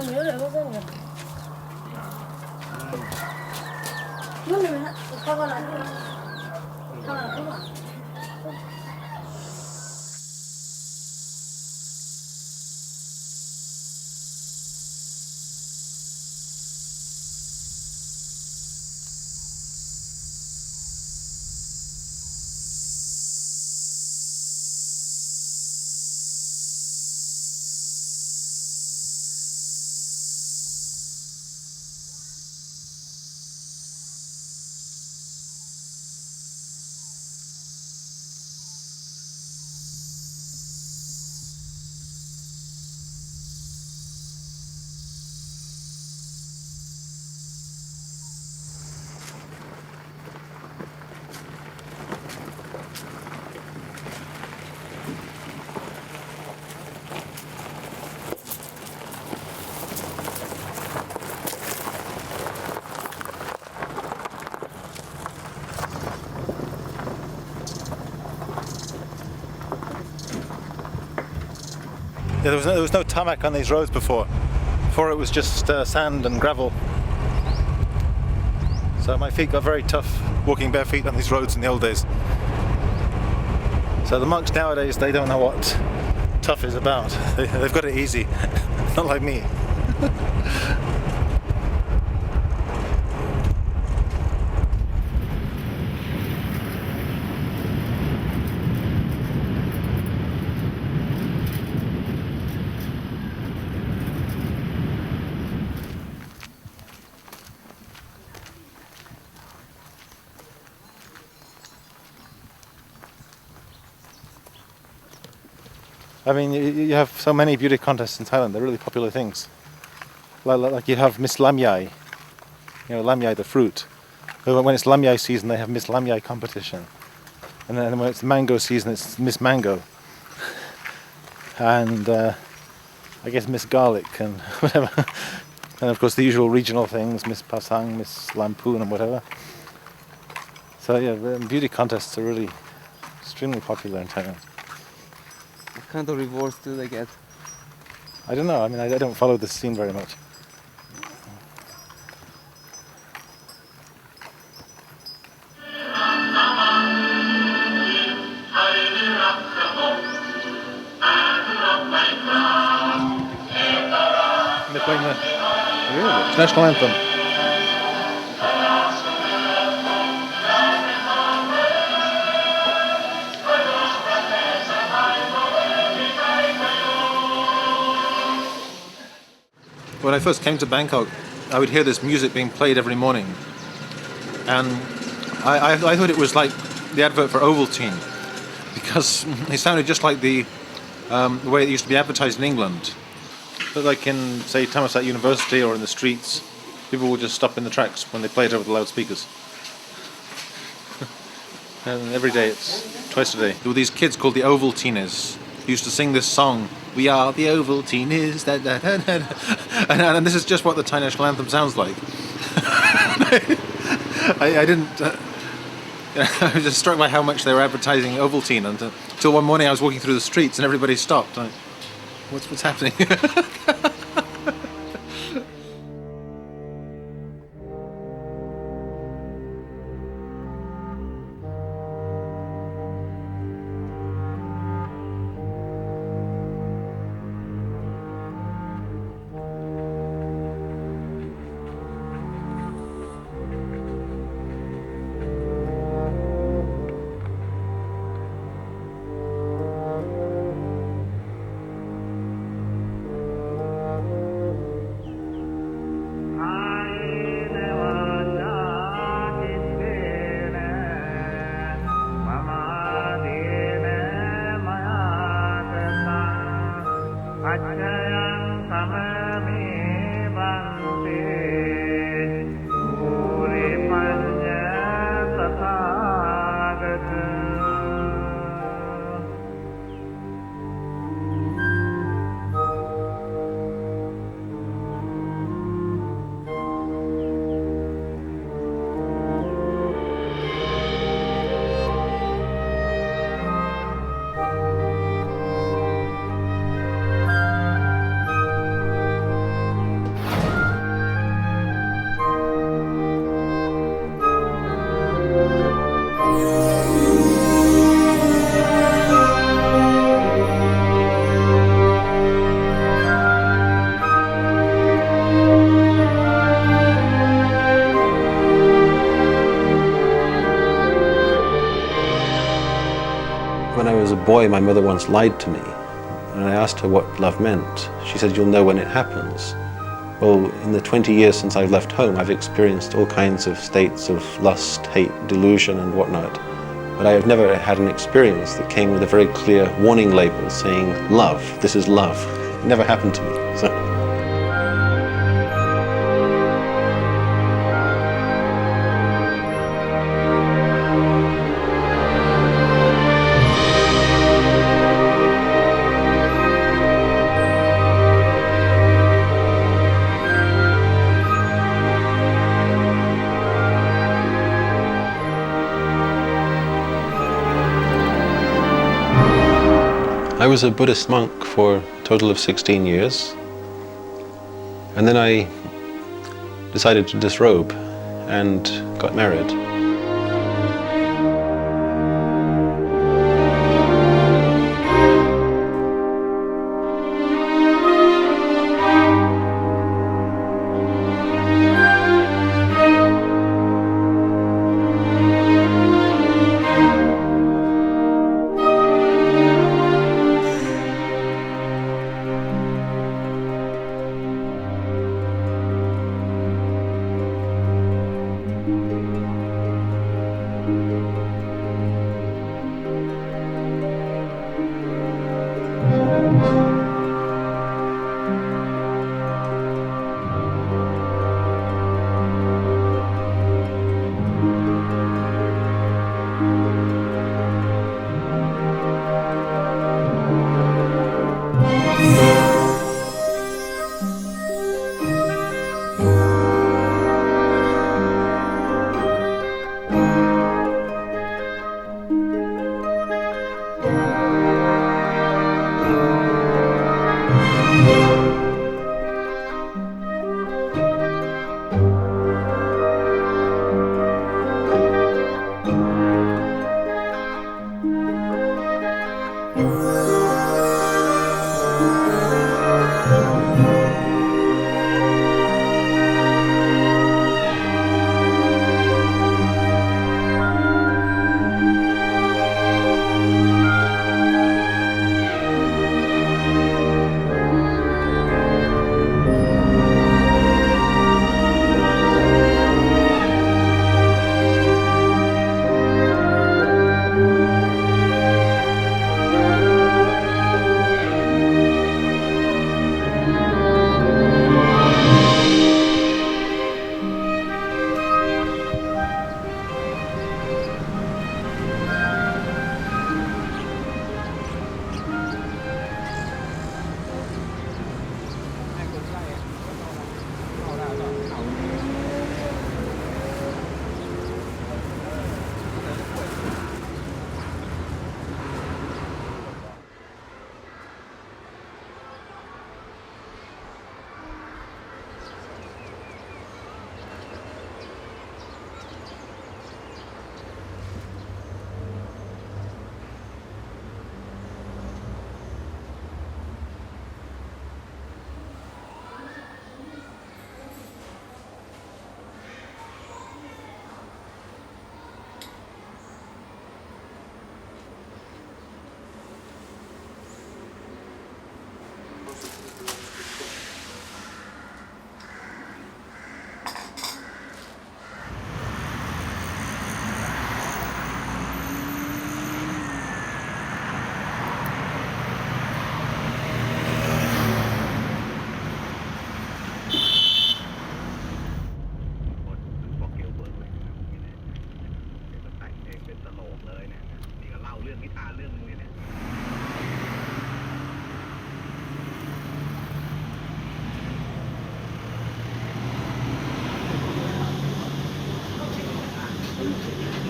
nhớ lại có con nhỉ? Lúc này mình con lại không? Con là không ạ? Yeah, there was no tarmac on these roads before. Before it was just sand and gravel. So my feet got very tough walking bare feet on these roads in the old days. So the monks nowadays, they don't know what tough is about. They've got it easy, not like me. I mean, you have so many beauty contests in Thailand. They're really popular things. Like you have Miss Lamyai, you know, lamyai the fruit. When it's lamyai season, they have Miss Lamyai competition. And then when it's mango season, it's Miss Mango. And I guess Miss Garlic and whatever. And of course the usual regional things, Miss Pasang, Miss Lampoon and whatever. So yeah, beauty contests are really extremely popular in Thailand. What kind of rewards do they get? I don't know, I mean I don't follow this scene very much. They're playing the national anthem. When I first came to Bangkok, I would hear this music being played every morning, and I thought it was like the advert for Ovaltine, because it sounded just like the way it used to be advertised in England. But like in, say, Thammasat University or in the streets, people would just stop in the tracks when they play it over the loudspeakers. And every day, it's twice a day. There were these kids called the Ovaltiners who used to sing this song, "We are the Ovaltiners," and this is just what the Thai national anthem sounds like. I didn't. I was just struck by how much they were advertising Ovaltine until one morning I was walking through the streets and everybody stopped. What's happening? was a boy, my mother once lied to me, and I asked her what love meant. She said, "You'll know when it happens." Well, in the 20 years since I've left home, I've experienced all kinds of states of lust, hate, delusion, and whatnot. But I have never had an experience that came with a very clear warning label saying, love, this is love. It never happened to me. So. I was a Buddhist monk for a total of 16 years, and then I decided to disrobe and got married.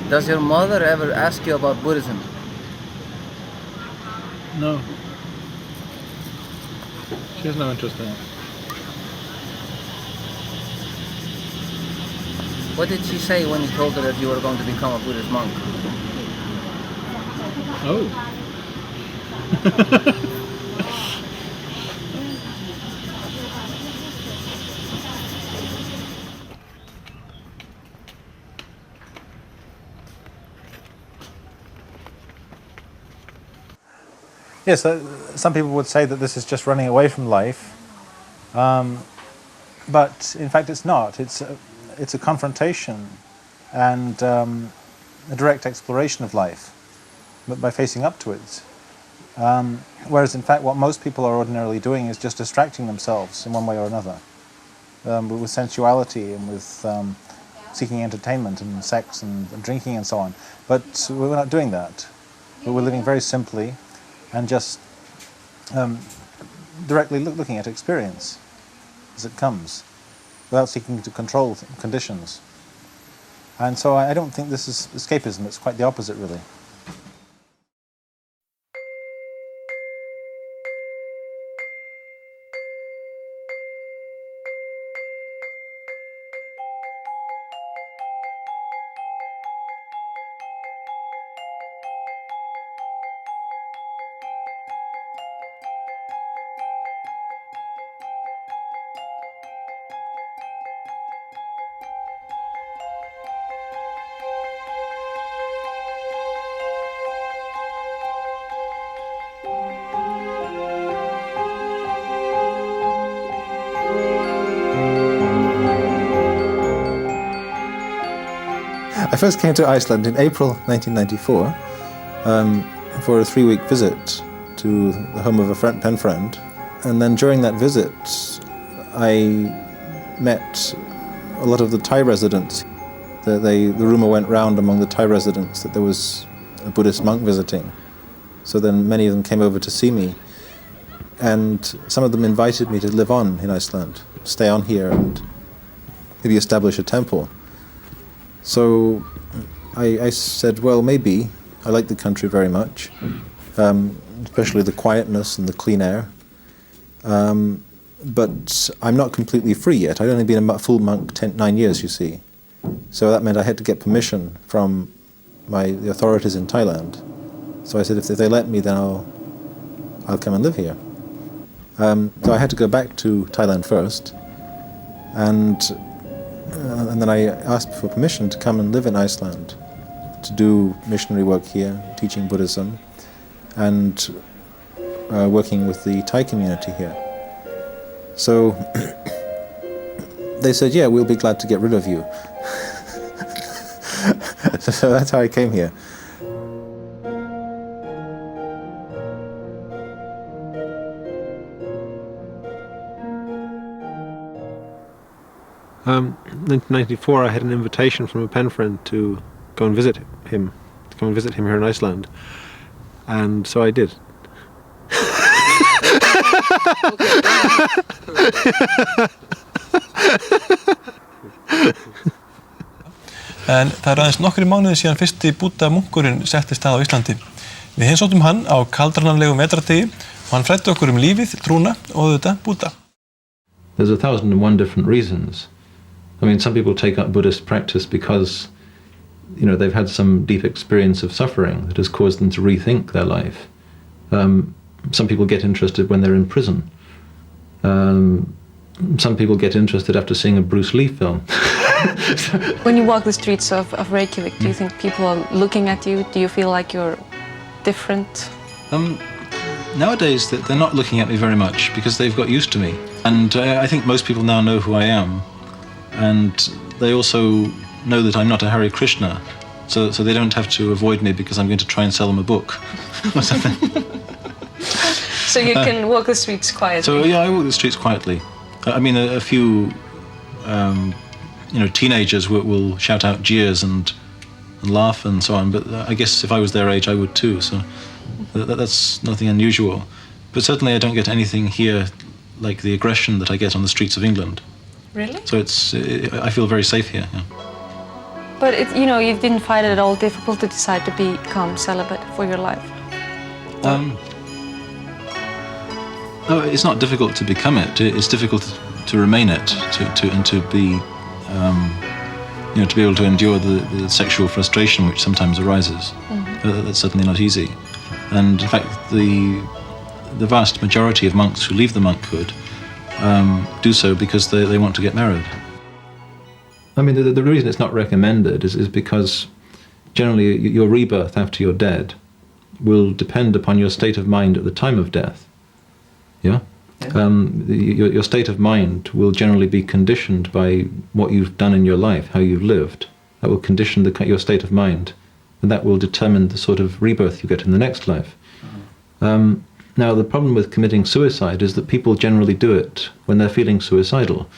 Does your mother ever ask you about Buddhism? No. She has no interest in it. What did she say when you told her that you were going to become a Buddhist monk? Oh. Yes, some people would say that this is just running away from life, but in fact it's not. It's a confrontation and a direct exploration of life, but by facing up to it. Whereas in fact what most people are ordinarily doing is just distracting themselves in one way or another, with sensuality and with seeking entertainment and sex and drinking and so on. But we're not doing that. We're living very simply and just directly looking at experience as it comes, without seeking to control conditions. And so I don't think this is escapism, it's quite the opposite really. I first came to Iceland in April 1994 for a 3-week visit to the home of a pen friend. And then during that visit, I met a lot of the Thai residents. The rumour went round among the Thai residents that there was a Buddhist monk visiting. So then many of them came over to see me. And some of them invited me to live on in Iceland, stay on here and maybe establish a temple. So I said, well, maybe. I like the country very much, especially the quietness and the clean air. But I'm not completely free yet. I'd only been a full monk 9 years, you see. So that meant I had to get permission from the authorities in Thailand. So I said, if they let me, then I'll come and live here. So I had to go back to Thailand first, and then I asked for permission to come and live in Iceland, to do missionary work here, teaching Buddhism, and working with the Thai community here. So they said, yeah, we'll be glad to get rid of you. So that's how I came here. In 1994, I had an invitation from a pen friend to go and visit him, here in Iceland, and so I did. En það aðeins nokkri mánuði síðan fyrsti Búdda munkurinn settist að á Íslandi. Við heimsóttum hann á kaldrananlegum vetrardegi og hann fræddi okkur lífið, trúna og auðvitað Búdda. There's 1,001 different reasons. I mean, some people take up Buddhist practice because, they've had some deep experience of suffering that has caused them to rethink their life. Some people get interested when they're in prison. Some people get interested after seeing a Bruce Lee film. When you walk the streets of Reykjavik, do you think people are looking at you? Do you feel like you're different? Nowadays, they're not looking at me very much because they've got used to me. And I think most people now know who I am. And they also know that I'm not a Hare Krishna. So they don't have to avoid me because I'm going to try and sell them a book or something. So you can walk the streets quietly? So yeah, I walk the streets quietly. I mean, a few teenagers will shout out jeers and laugh and so on, but I guess if I was their age I would too, so that's nothing unusual. But certainly I don't get anything here like the aggression that I get on the streets of England. Really? So I feel very safe here. Yeah. But you didn't find it at all difficult to decide to become celibate for your life? No, it's not difficult to become it. It's difficult to remain it, and to be, to be able to endure the sexual frustration which sometimes arises. Mm-hmm. That's certainly not easy. And in fact, the vast majority of monks who leave the monkhood do so because they want to get married. I mean, the reason it's not recommended is because generally your rebirth after you're dead will depend upon your state of mind at the time of death. Yeah? Your state of mind will generally be conditioned by what you've done in your life, how you've lived. That will condition your state of mind, and that will determine the sort of rebirth you get in the next life. Now, the problem with committing suicide is that people generally do it when they're feeling suicidal.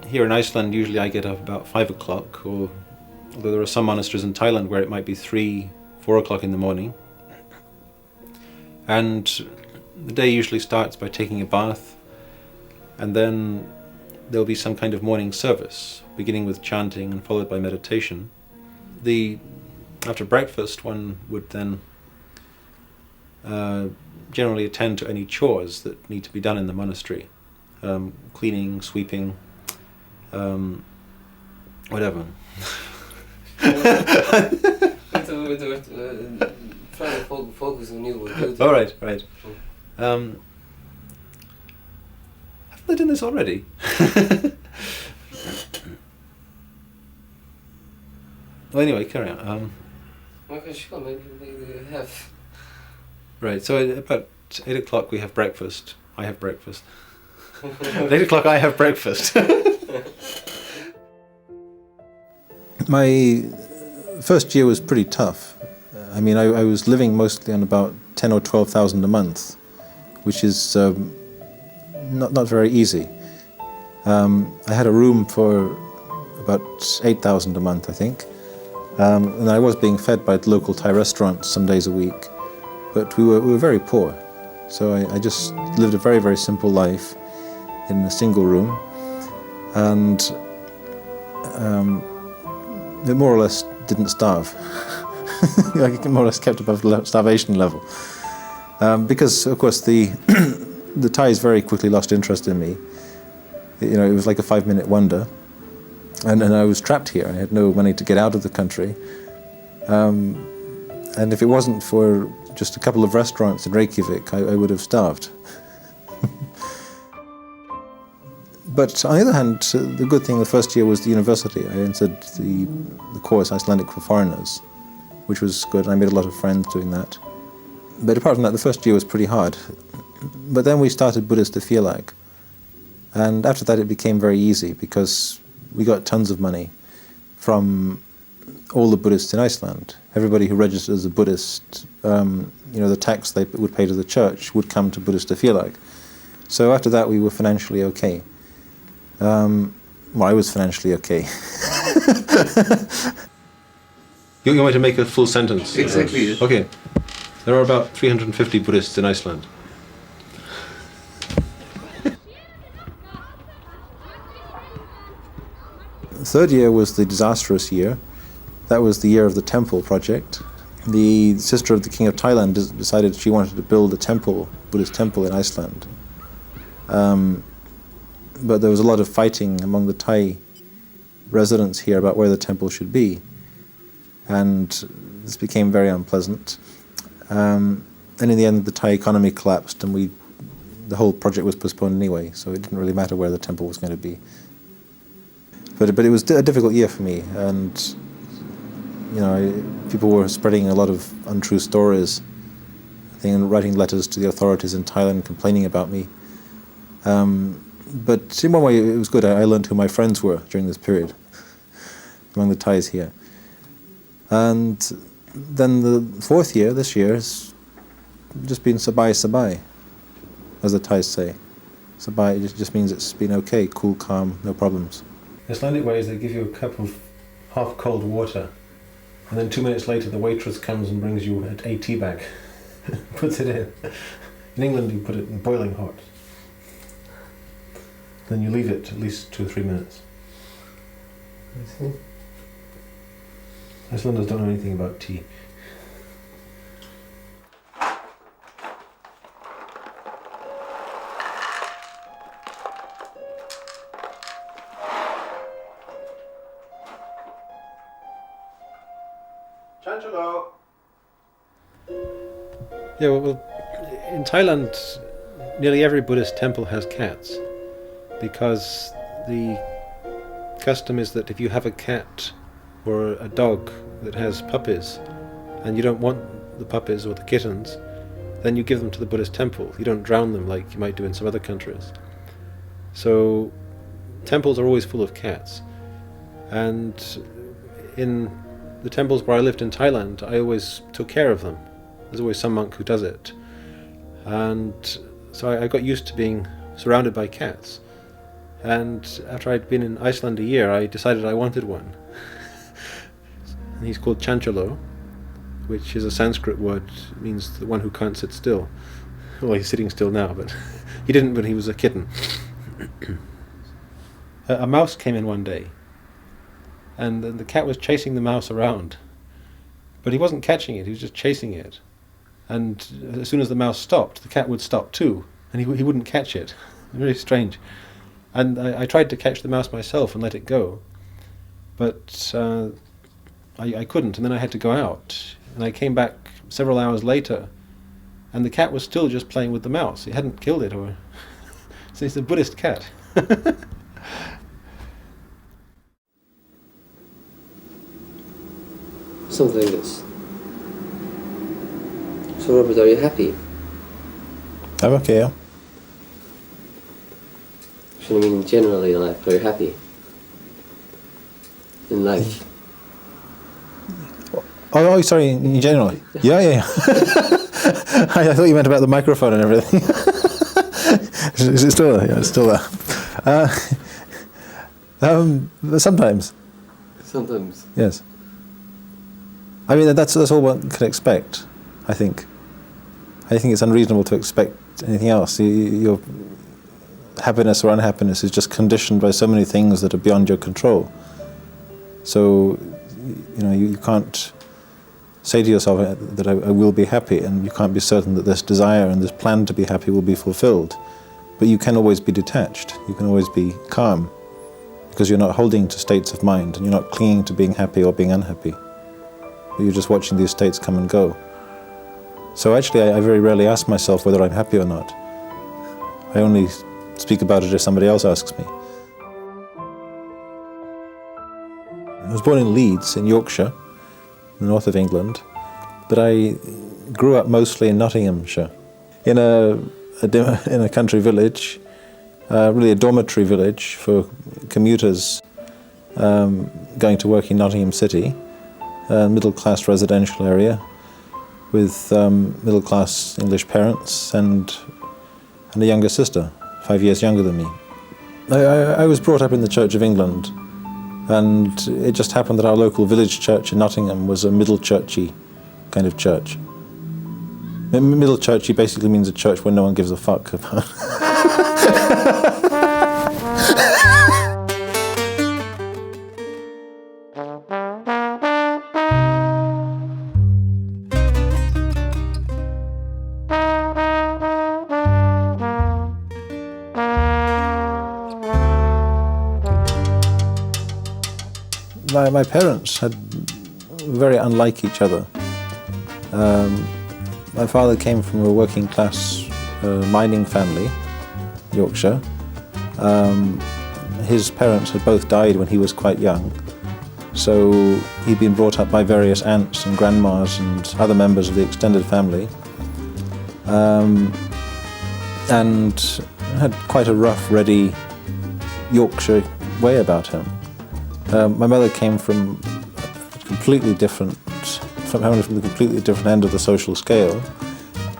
Here in Iceland, usually I get up about 5 o'clock, or although there are some monasteries in Thailand where it might be 3, 4 o'clock in the morning. And the day usually starts by taking a bath, and then there'll be some kind of morning service, beginning with chanting and followed by meditation. After breakfast, one would then generally attend to any chores that need to be done in the monastery. Cleaning, sweeping, whatever. Trying to focus on you. All right. Haven't they done this already? Well, anyway, carry on. Okay, sure, maybe they have. Right, so at about 8 o'clock we have breakfast. I have breakfast. At 8 o'clock I have breakfast. My first year was pretty tough. I mean, I was living mostly on about 10 or 12,000 a month, which is not very easy. I had a room for about 8,000 a month, I think. And I was being fed by the local Thai restaurants some days a week, but we were very poor. So I just lived a very, very simple life in a single room, and it more or less didn't starve. I more or less kept above starvation level. Because, of course, the Thais very quickly lost interest in me. You know, it was like a 5-minute wonder. And I was trapped here. I had no money to get out of the country. And if it wasn't for just a couple of restaurants in Reykjavik, I would have starved. But on the other hand, the good thing the first year was the university. I entered the course Icelandic for Foreigners, which was good. I made a lot of friends doing that. But apart from that, the first year was pretty hard. But then we started Buddhist Félag. And after that it became very easy because we got tons of money from all the Buddhists in Iceland. Everybody who registered as a Buddhist, the tax they would pay to the church would come to Buddhist Félag. So after that we were financially okay. I was financially okay. You want me to make a full sentence? Exactly. Okay. There are about 350 Buddhists in Iceland. The third year was the disastrous year. That was the year of the temple project. The sister of the king of Thailand decided she wanted to build a temple, Buddhist temple in Iceland. But there was a lot of fighting among the Thai residents here about where the temple should be. And this became very unpleasant. And in the end, the Thai economy collapsed, and the whole project was postponed anyway, so it didn't really matter where the temple was going to be. But it was a difficult year for me, and people were spreading a lot of untrue stories, and writing letters to the authorities in Thailand complaining about me. But in one way, it was good. I learned who my friends were during this period among the Thais here. And then the fourth year, this year, has just been sabai, as the Thais say. Sabai just means it's been okay, cool, calm, no problems. The Icelandic way is they give you a cup of half-cold water, and then 2 minutes later the waitress comes and brings you a tea bag, puts it in. In England you put it in boiling hot. then you leave it at least 2 or 3 minutes. I see. Icelanders don't know anything about tea. Yeah, well, in Thailand, nearly every Buddhist temple has cats, because the custom is that if you have a cat or a dog that has puppies, and you don't want the puppies or the kittens, then you give them to the Buddhist temple. You don't drown them like you might do in some other countries. So temples are always full of cats. And in the temples where I lived in Thailand, I always took care of them. There's always some monk who does it. And so I got used to being surrounded by cats. And after I'd been in Iceland a year, I decided I wanted one. And he's called Chanchalo, which is a Sanskrit word. It means the one who can't sit still. Well, he's sitting still now, but he didn't when he was a kitten. A mouse came in one day, and the cat was chasing the mouse around. But he wasn't catching it, he was just chasing it. And as soon as the mouse stopped, the cat would stop too, and he wouldn't catch it. Very strange. And I tried to catch the mouse myself and let it go, but I couldn't, and then I had to go out. And I came back several hours later, and the cat was still just playing with the mouse. He hadn't killed it, or so it's a Buddhist cat. Something like this. So Robert, are you happy? I'm okay, yeah. So I mean generally in life, are you happy? In life? Oh, sorry, in general. Yeah. I thought you meant about the microphone and everything. Is it still there? Yeah, it's still there. Sometimes. Sometimes. Yes. I mean, that's all one can expect, I think. I think it's unreasonable to expect anything else. Your happiness or unhappiness is just conditioned by so many things that are beyond your control. So, you can't say to yourself that I will be happy, and you can't be certain that this desire and this plan to be happy will be fulfilled. But you can always be detached. You can always be calm, because you're not holding to states of mind, and you're not clinging to being happy or being unhappy. But you're just watching these states come and go. So actually, I very rarely ask myself whether I'm happy or not. I only speak about it if somebody else asks me. I was born in Leeds, in Yorkshire, in the north of England, but I grew up mostly in Nottinghamshire, in a country village, really a dormitory village for commuters going to work in Nottingham City, a middle-class residential area with middle-class English parents and a younger sister, 5 years younger than me. I was brought up in the Church of England, and it just happened that our local village church in Nottingham was a middle churchy kind of church. Middle churchy basically means a church where no one gives a fuck about. My parents were very unlike each other. My father came from a working class mining family, Yorkshire. His parents had both died when he was quite young, so he'd been brought up by various aunts and grandmas and other members of the extended family, and had quite a rough, ready Yorkshire way about him. My mother came from the completely different end of the social scale,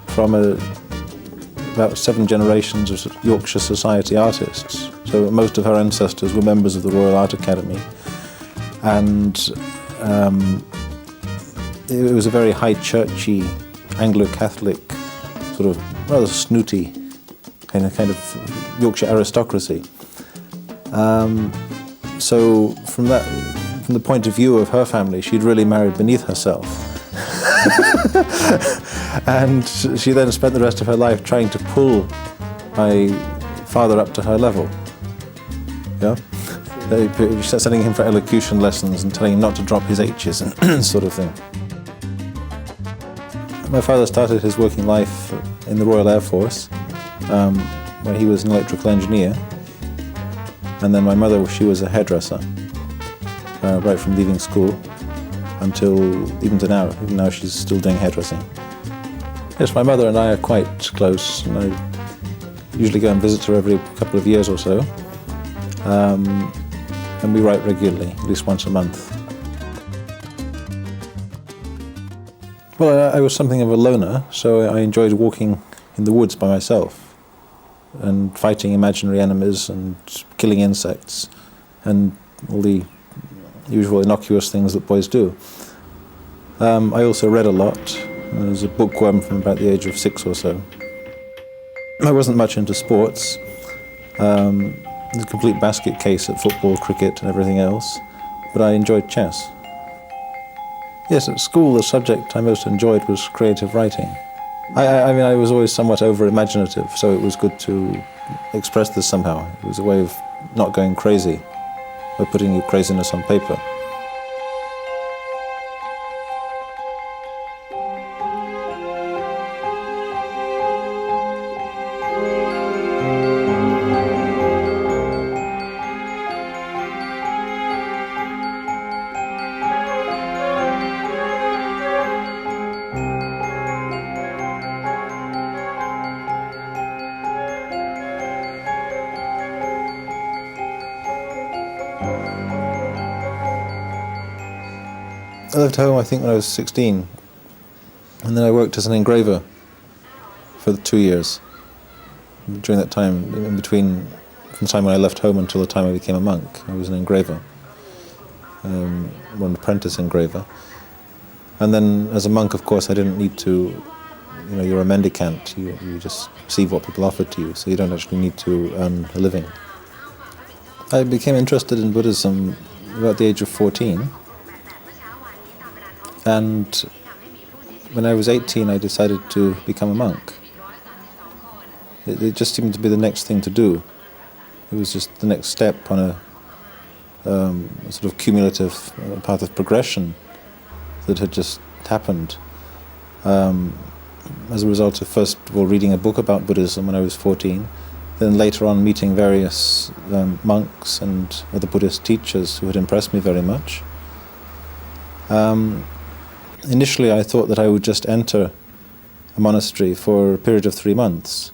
from about 7 generations of Yorkshire society artists. So most of her ancestors were members of the Royal Art Academy, and it was a very high churchy, Anglo-Catholic, sort of rather snooty kind of Yorkshire aristocracy. So from the point of view of her family, she'd really married beneath herself. And she then spent the rest of her life trying to pull my father up to her level. Yeah? Sending him for elocution lessons and telling him not to drop his H's and sort of thing. My father started his working life in the Royal Air Force, where he was an electrical engineer. And then my mother, she was a hairdresser, right from leaving school until even to now. Even now she's still doing hairdressing. Yes, my mother and I are quite close, and I usually go and visit her every couple of years or so. And we write regularly, at least once a month. Well, I was something of a loner, so I enjoyed walking in the woods by myself and fighting imaginary enemies and killing insects and all the usual innocuous things that boys do. I also read a lot. I was a bookworm from about the age of 6 or so. I wasn't much into sports. It was a complete basket case at football, cricket and everything else, but I enjoyed chess. Yes, at school the subject I most enjoyed was creative writing. I mean, I was always somewhat over-imaginative, so it was good to express this somehow. It was a way of not going crazy, or putting your craziness on paper. I left home, I think, when I was 16, and then I worked as an engraver for 2 years. During that time, in between, from the time when I left home until the time I became a monk, I was an engraver, an apprentice engraver. And then, as a monk, of course, I didn't need to, you're a mendicant, you just receive what people offer to you, so you don't actually need to earn a living. I became interested in Buddhism about the age of 14. And when I was 18, I decided to become a monk. It just seemed to be the next thing to do. It was just the next step on a sort of cumulative path of progression that had just happened. As a result of, first of all, reading a book about Buddhism when I was 14, then later on meeting various monks and other Buddhist teachers who had impressed me very much. Initially, I thought that I would just enter a monastery for a period of 3 months,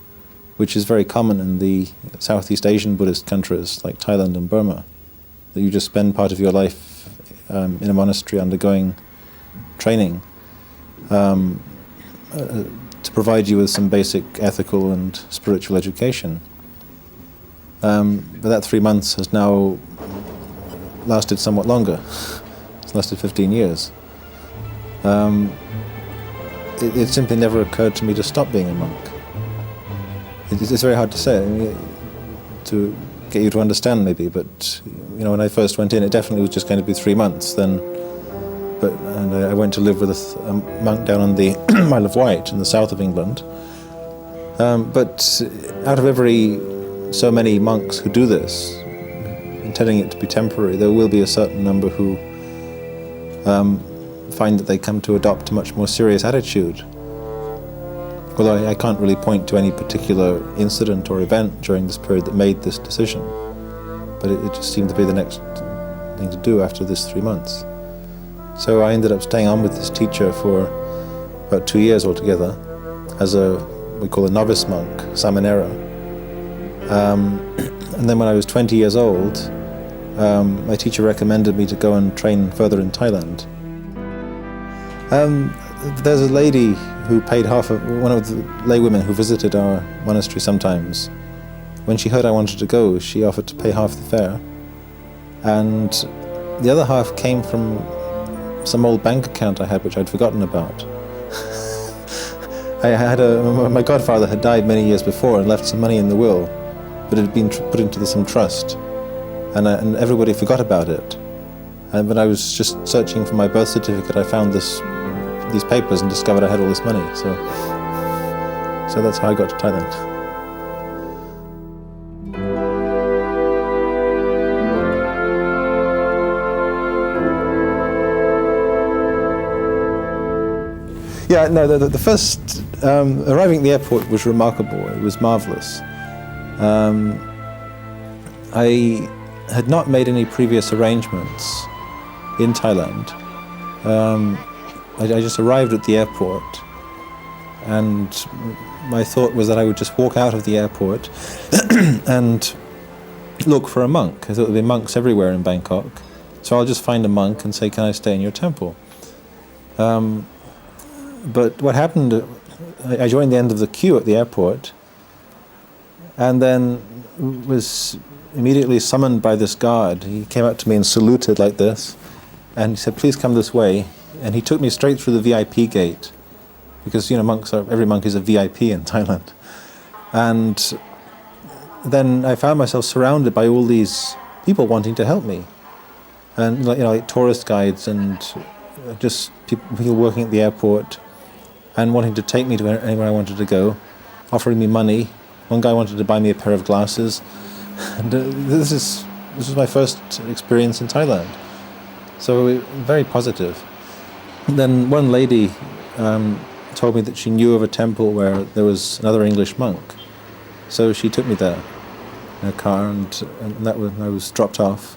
which is very common in the Southeast Asian Buddhist countries like Thailand and Burma, that you just spend part of your life in a monastery undergoing training to provide you with some basic ethical and spiritual education. But that 3 months has now lasted somewhat longer. It's lasted 15 years. It simply never occurred to me to stop being a monk. It's very hard to say, to get you to understand maybe, but when I first went in, it definitely was just going to be 3 months. And I went to live with a monk down on the Isle of Wight in the south of England. But out of every so many monks who do this, intending it to be temporary, there will be a certain number who find that they come to adopt a much more serious attitude. Although I can't really point to any particular incident or event during this period that made this decision, but it just seemed to be the next thing to do after this 3 months. So I ended up staying on with this teacher for about 2 years altogether as we call a novice monk, Samanera. And then when I was 20 years old, my teacher recommended me to go and train further in Thailand. There's a lady who paid one of the laywomen who visited our monastery sometimes. When she heard I wanted to go, she offered to pay half the fare. And the other half came from some old bank account I had, which I'd forgotten about. My godfather had died many years before and left some money in the will, but it had been put into some trust. and everybody forgot about it. And when I was just searching for my birth certificate, I found these papers and discovered I had all this money. So that's how I got to Thailand. Yeah, no, the first arriving at the airport was remarkable. It was marvelous. I had not made any previous arrangements in Thailand. I just arrived at the airport, and my thought was that I would just walk out of the airport and look for a monk. I thought there'd be monks everywhere in Bangkok, so I'll just find a monk and say, "Can I stay in your temple?" But what happened, I joined the end of the queue at the airport, and then was immediately summoned by this guard. He came up to me and saluted like this, and he said, "Please come this way." And he took me straight through the VIP gate, because every monk is a VIP in Thailand. And then I found myself surrounded by all these people wanting to help me, and like tourist guides and just people working at the airport and wanting to take me to anywhere I wanted to go, offering me money. One guy wanted to buy me a pair of glasses. And this was my first experience in Thailand, so very positive. Then one lady told me that she knew of a temple where there was another English monk, so she took me there in a car, and I was dropped off.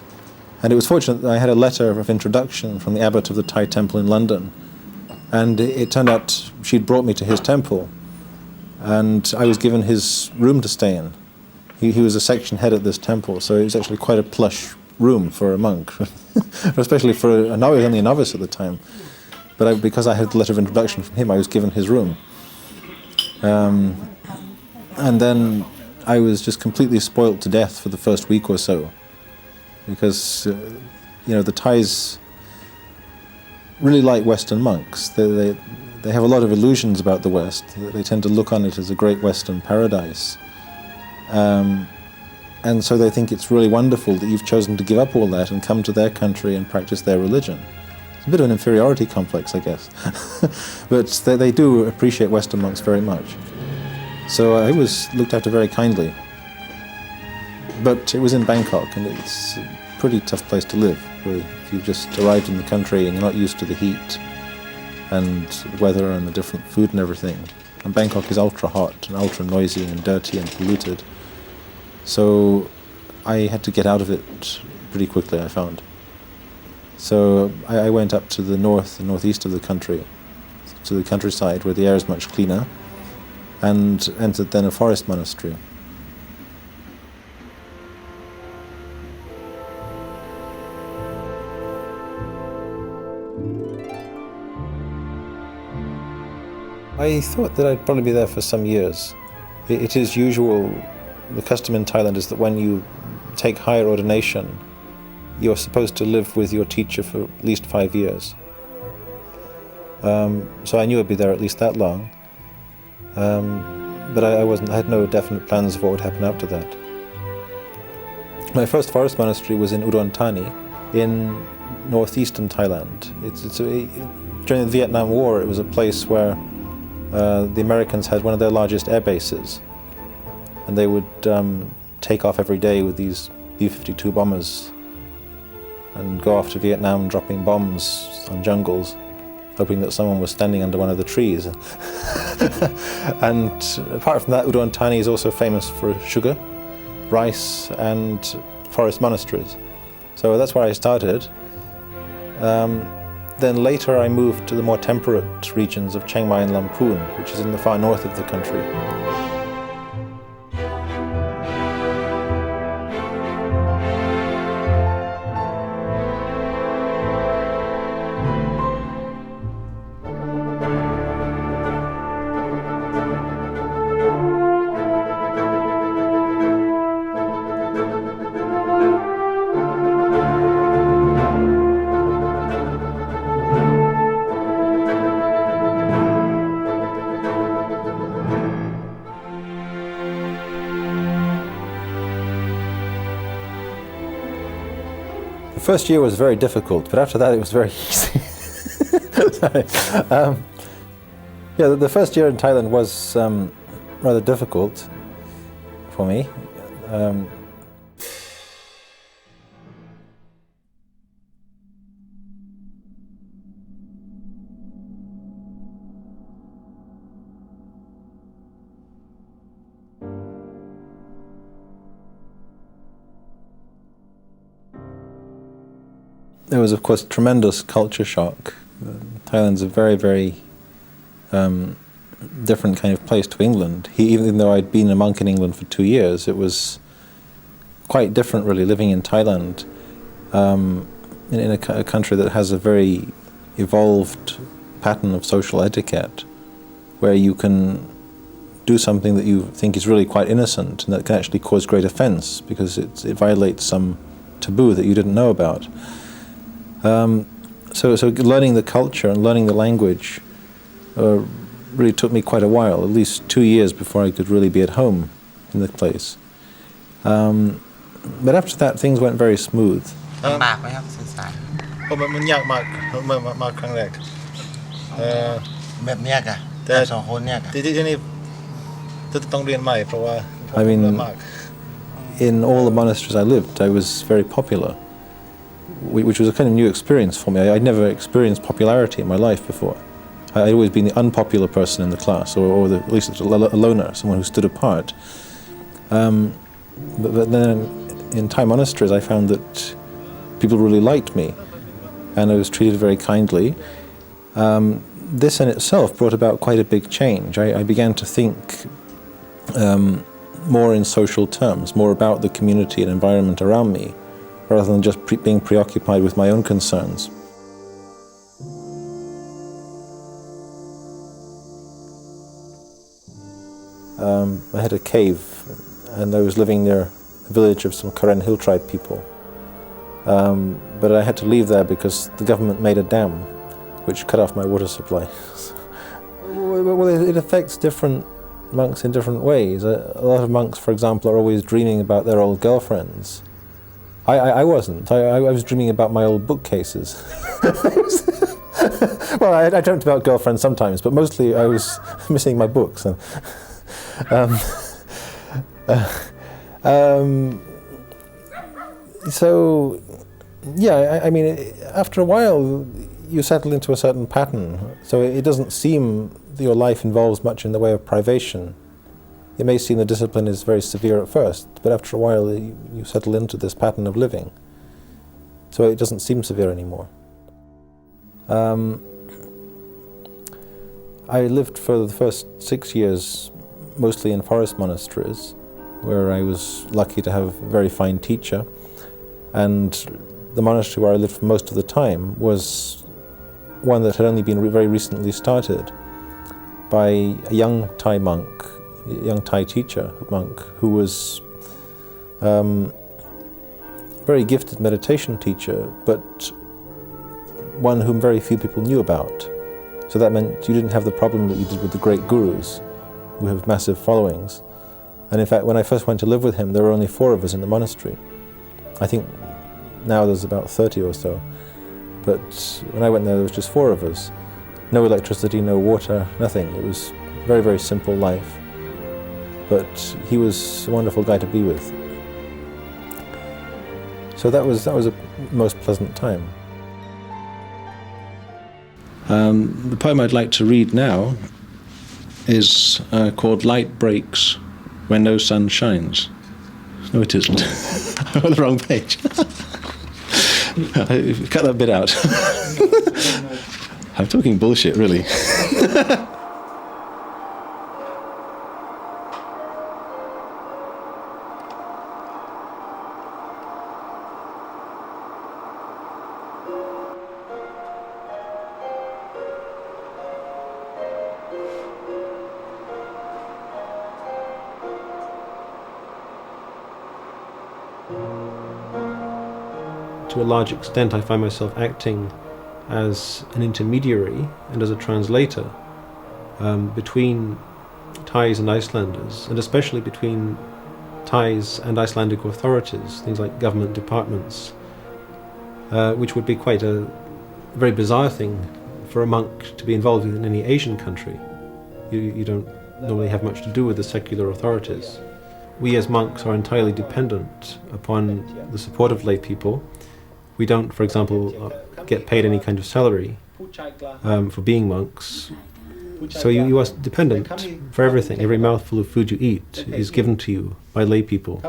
And it was fortunate that I had a letter of introduction from the abbot of the Thai temple in London, and it turned out she'd brought me to his temple, and I was given his room to stay in. He was a section head at this temple, so it was actually quite a plush room for a monk, especially for a novice. I was only a novice at the time. But because I had the letter of introduction from him, I was given his room. And then I was just completely spoilt to death for the first week or so, because the Thais really like Western monks. They have a lot of illusions about the West. They tend to look on it as a great Western paradise. And so they think it's really wonderful that you've chosen to give up all that and come to their country and practice their religion. It's a bit of an inferiority complex, I guess. But they do appreciate Western monks very much. So I was looked after very kindly. But it was in Bangkok, and it's a pretty tough place to live. If you've just arrived in the country and you're not used to the heat and the weather and the different food and everything. And Bangkok is ultra hot and ultra noisy and dirty and polluted. So I had to get out of it pretty quickly, I found. So I went up to the north and northeast of the country, to the countryside where the air is much cleaner, and entered then a forest monastery. I thought that I'd probably be there for some years. It is usual, the custom in Thailand is that when you take higher ordination, you're supposed to live with your teacher for at least 5 years. So I knew I'd be there at least that long. But I had no definite plans of what would happen after that. My first forest monastery was in Udon Thani in northeastern Thailand. During the Vietnam War, it was a place where the Americans had one of their largest air bases, and they would take off every day with these B-52 bombers and go off to Vietnam dropping bombs on jungles, hoping that someone was standing under one of the trees. And apart from that, Udon Thani is also famous for sugar, rice, and forest monasteries. So that's where I started. Then later I moved to the more temperate regions of Chiang Mai and Lamphun, which is in the far north of the country. The first year was very difficult, but after that it was very easy. Sorry. Yeah, the first year in Thailand was rather difficult for me. There was, of course, tremendous culture shock. Thailand's a very, very different kind of place to England. Even though I'd been a monk in England for 2 years, it was quite different, really, living in Thailand, in a country that has a very evolved pattern of social etiquette, where you can do something that you think is really quite innocent and that can actually cause great offense because it violates some taboo that you didn't know about. So learning the culture and learning the language really took me quite a while, at least 2 years before I could really be at home in the place. But after that, things went very smooth. ลำบากไหมครับสื่อสาร มันยากมากมาครั้งแรก แบบเนี้ยกะ แต่ สองคนเนี่ยกะ ที่นี่ต้องเรียนใหม่เพราะว่า I mean, in all the monasteries I lived, I was very popular, which was a kind of new experience for me. I'd never experienced popularity in my life before. I'd always been the unpopular person in the class, or at least a loner, someone who stood apart. But then in Thai monasteries, I found that people really liked me, and I was treated very kindly. This in itself brought about quite a big change. I began to think more in social terms, more about the community and environment around me, rather than just being preoccupied with my own concerns. I had a cave, and I was living near a village of some Karen Hill tribe people. But I had to leave there because the government made a dam which cut off my water supply. Well, it affects different monks in different ways. A lot of monks, for example, are always dreaming about their old girlfriends. I wasn't. I was dreaming about my old bookcases. Well, I dreamt about girlfriends sometimes, but mostly I was missing my books. So, yeah, I mean, after a while, you settle into a certain pattern. So it doesn't seem that your life involves much in the way of privation. It may seem the discipline is very severe at first, but after a while you settle into this pattern of living. So it doesn't seem severe anymore. I lived for the first 6 years mostly in forest monasteries, where I was lucky to have a very fine teacher. And the monastery where I lived for most of the time was one that had only been very recently started by a young Thai monk, a young Thai teacher, monk, who was a very gifted meditation teacher, but one whom very few people knew about. So that meant you didn't have the problem that you did with the great gurus, who have massive followings. And in fact, when I first went to live with him, there were only 4 of us in the monastery. I think now there's about 30 or so. But when I went there was just 4 of us. No electricity, no water, nothing. It was a very, very simple life. But he was a wonderful guy to be with. So that was a most pleasant time. The poem I'd like to read now is called Light Breaks When No Sun Shines. No, it isn't. I'm on the wrong page. Cut that bit out. I'm talking bullshit, really. To a large extent, I find myself acting as an intermediary and as a translator between Thais and Icelanders, and especially between Thais and Icelandic authorities, things like government departments, which would be quite a very bizarre thing for a monk to be involved in any Asian country. You don't normally have much to do with the secular authorities. We as monks are entirely dependent upon the support of lay people. We don't, for example, get paid any kind of salary for being monks. So you are dependent for everything. Every mouthful of food you eat is given to you by lay people.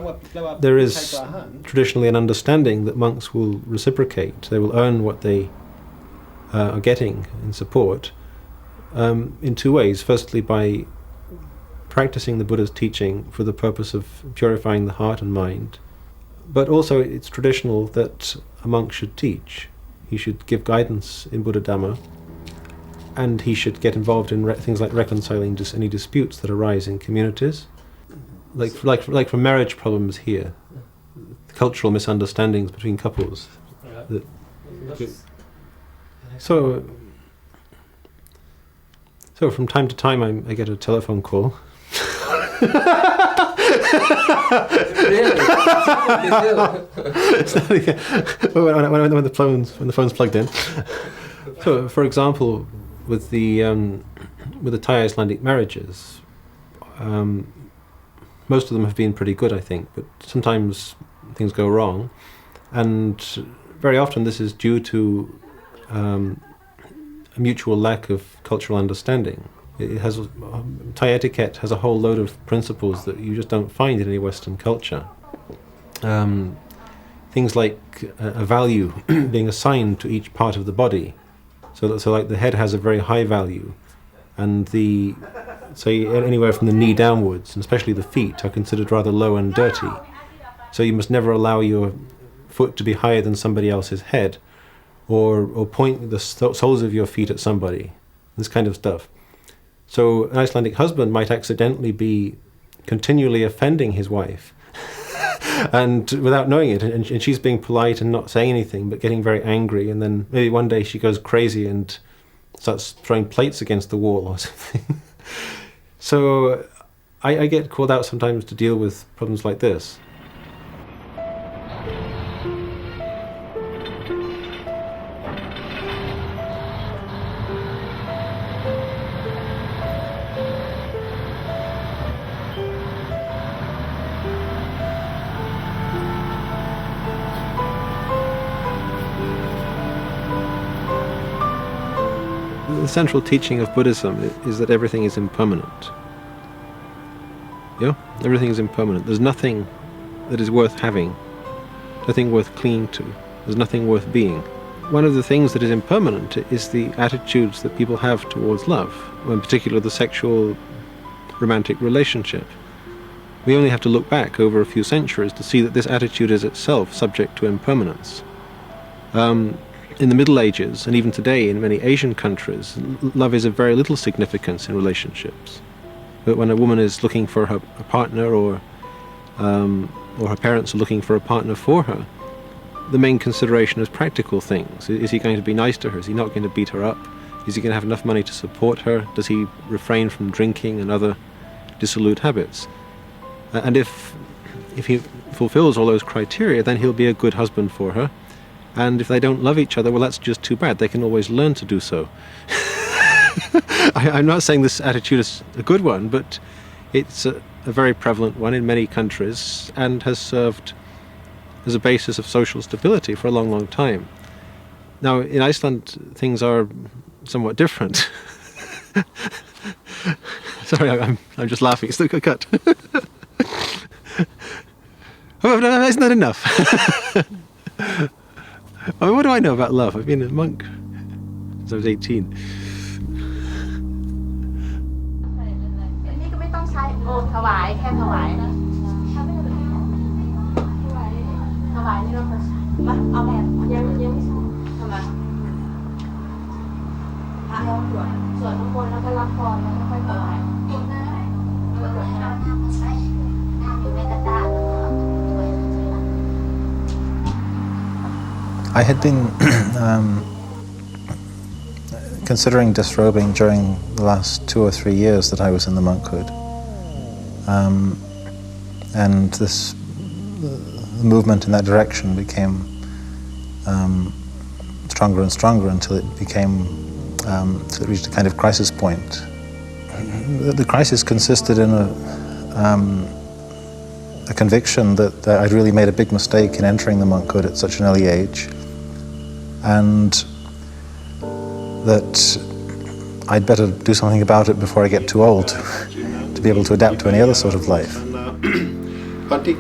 There is traditionally an understanding that monks will reciprocate. They will earn what they are getting in support in two ways. Firstly, by practicing the Buddha's teaching for the purpose of purifying the heart and mind. But also it's traditional that a monk should teach. He should give guidance in Buddha Dhamma, and he should get involved in things like reconciling any disputes that arise in communities. Like for marriage problems here, cultural misunderstandings between couples. So from time to time I get a telephone call. when the phone's plugged in. So, for example, with the Thai Icelandic marriages, most of them have been pretty good, I think, but sometimes things go wrong, and very often this is due to a mutual lack of cultural understanding. Thai etiquette has a whole load of principles that you just don't find in any Western culture. Things like a value being assigned to each part of the body. So like the head has a very high value, and say anywhere from the knee downwards, and especially the feet, are considered rather low and dirty. So you must never allow your foot to be higher than somebody else's head, or point the soles of your feet at somebody. This kind of stuff. So an Icelandic husband might accidentally be continually offending his wife, and without knowing it, and she's being polite and not saying anything, but getting very angry, and then maybe one day she goes crazy and starts throwing plates against the wall or something. So I get called out sometimes to deal with problems like this. The central teaching of Buddhism is that everything is impermanent. Yeah? Everything is impermanent. There's nothing that is worth having, nothing worth clinging to, there's nothing worth being. One of the things that is impermanent is the attitudes that people have towards love, in particular the sexual romantic relationship. We only have to look back over a few centuries to see that this attitude is itself subject to impermanence. In the Middle Ages, and even today in many Asian countries, love is of very little significance in relationships. But when a woman is looking for a partner, or her parents are looking for a partner for her, the main consideration is practical things. Is he going to be nice to her? Is he not going to beat her up? Is he going to have enough money to support her? Does he refrain from drinking and other dissolute habits? And if he fulfills all those criteria, then he'll be a good husband for her. And if they don't love each other, well, that's just too bad. They can always learn to do so. I'm not saying this attitude is a good one, but it's a very prevalent one in many countries and has served as a basis of social stability for a long, long time. Now, in Iceland, things are somewhat different. Sorry, I'm just laughing. It's still a cut. Oh, no, isn't that enough? I mean, what do I know about love? I've been a monk since I was 18. I had been considering disrobing during the last 2 or 3 years that I was in the monkhood. And the movement in that direction became stronger and stronger until it became, till it reached a kind of crisis point. The crisis consisted in a conviction that I'd really made a big mistake in entering the monkhood at such an early age, and that I'd better do something about it before I get too old to be able to adapt to any other sort of life. At the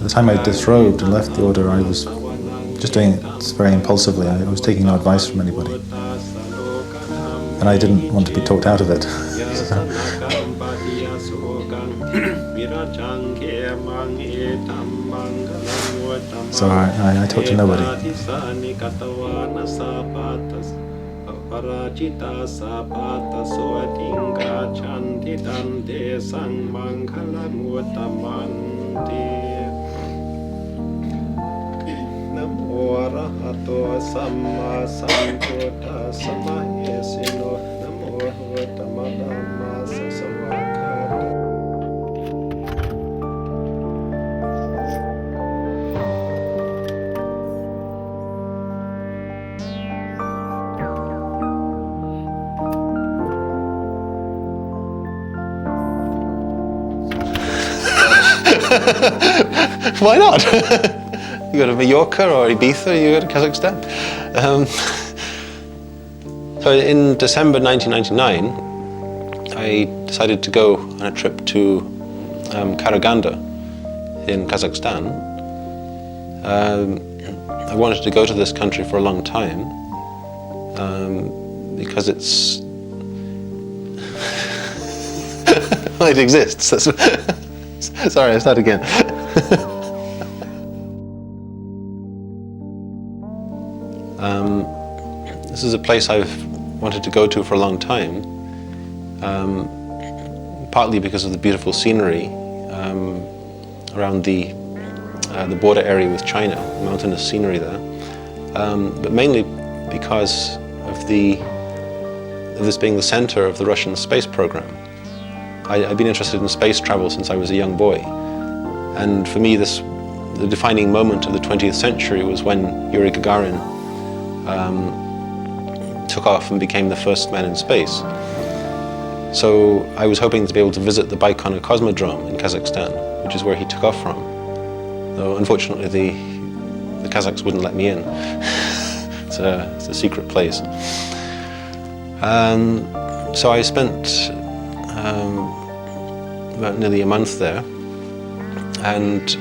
time I disrobed and left the order, I was just doing it very impulsively. I was taking no advice from anybody. And I didn't want to be talked out of it. So I talked to nobody. Why not? You go to Mallorca or Ibiza, you go to Kazakhstan. So in December 1999, I decided to go on a trip to Karaganda in Kazakhstan. I wanted to go to this country for a long time because it's well, it exists. Sorry, I'll start again. This is a place I've wanted to go to for a long time, partly because of the beautiful scenery around the border area with China, mountainous scenery there, but mainly because of this being the center of the Russian space program. I've been interested in space travel since I was a young boy, and for me the defining moment of the 20th century was when Yuri Gagarin took off and became the first man in space. So I was hoping to be able to visit the Baikonur Cosmodrome in Kazakhstan, which is where he took off from. Though unfortunately the Kazakhs wouldn't let me in. It's a secret place. So I spent about nearly a month there, and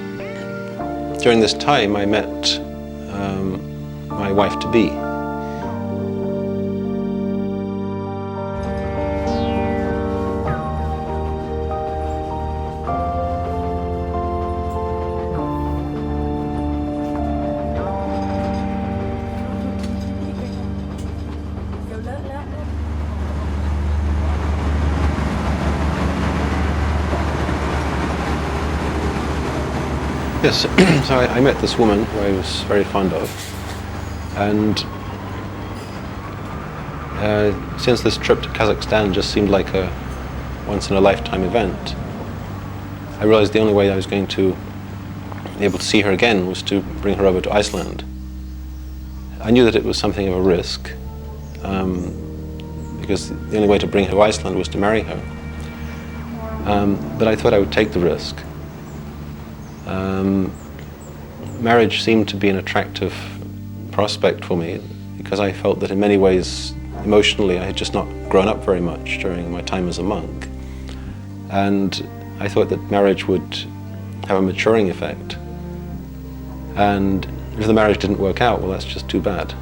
during this time I met my wife-to-be. Yes, so I met this woman who I was very fond of, and since this trip to Kazakhstan just seemed like a once-in-a-lifetime event, I realized the only way I was going to be able to see her again was to bring her over to Iceland. I knew that it was something of a risk, because the only way to bring her to Iceland was to marry her. But I thought I would take the risk. Marriage seemed to be an attractive prospect for me because I felt that in many ways, emotionally, I had just not grown up very much during my time as a monk. And I thought that marriage would have a maturing effect. And if the marriage didn't work out, well, that's just too bad.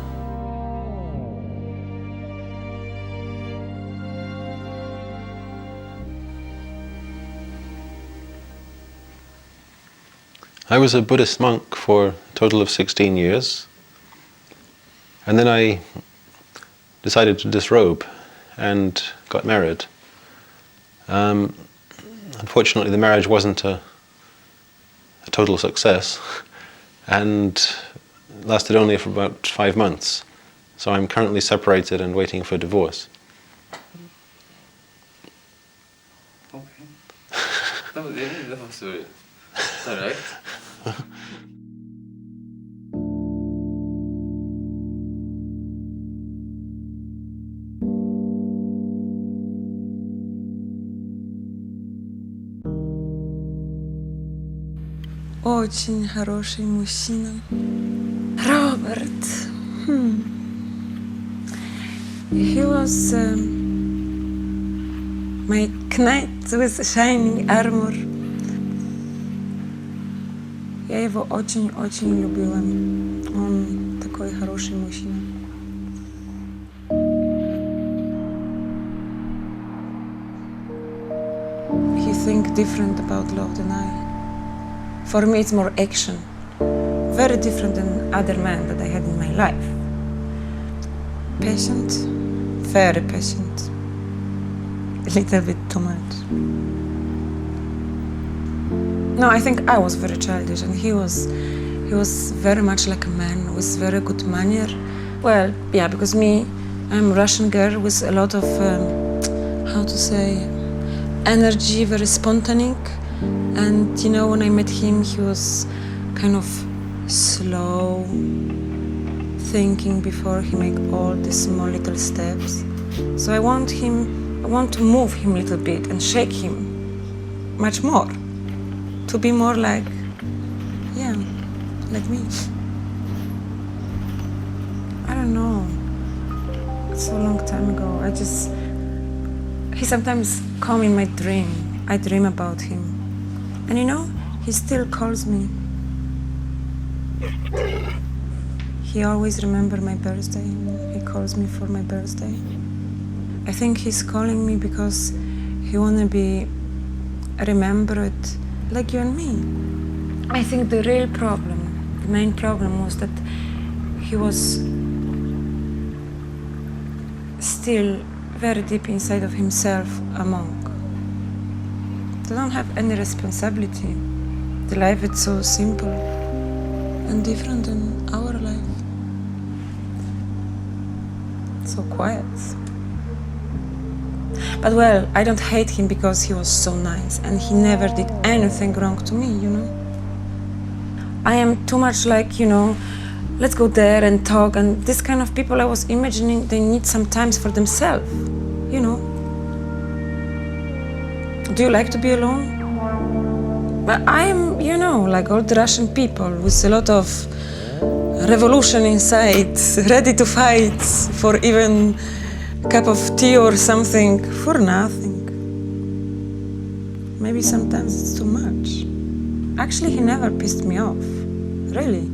I was a Buddhist monk for a total of 16 years, and then I decided to disrobe and got married. Unfortunately, the marriage wasn't a total success, and lasted only for about 5 months. So I'm currently separated and waiting for divorce. that was very direct. Очень хороший мужчина. Robert. He was my knight with shining armor. Я его очень-очень любила. Он такой хороший мужчина. He thinks different about love than I. For me, it's more action. Very different than other men that I had in my life. Patient, very patient. A little bit too much. No, I think I was very childish, and he was very much like a man with very good manner. Well, yeah, because me, I'm a Russian girl with a lot of, how to say, energy, very spontaneous. And you know, when I met him, he was kind of slow, thinking before he make all these small little steps. So I want to move him a little bit and shake him much more, to be more like, yeah, like me. I don't know. It's so long time ago. He sometimes come in my dream. I dream about him. And you know, he still calls me. He always remembers my birthday. He calls me for my birthday. I think he's calling me because he wanna be remembered like you and me. I think the real problem, the main problem was that he was still very deep inside of himself a monk. They don't have any responsibility. The life is so simple and different than our life. So quiet. But well, I don't hate him because he was so nice and he never did anything wrong to me, you know. I am too much like, you know, let's go there and talk, and this kind of people I was imagining they need some time for themselves, you know. Do you like to be alone? But I am, you know, like all the Russian people with a lot of revolution inside, ready to fight for even a cup of tea or something for nothing. Maybe sometimes it's too much. Actually, he never pissed me off, really.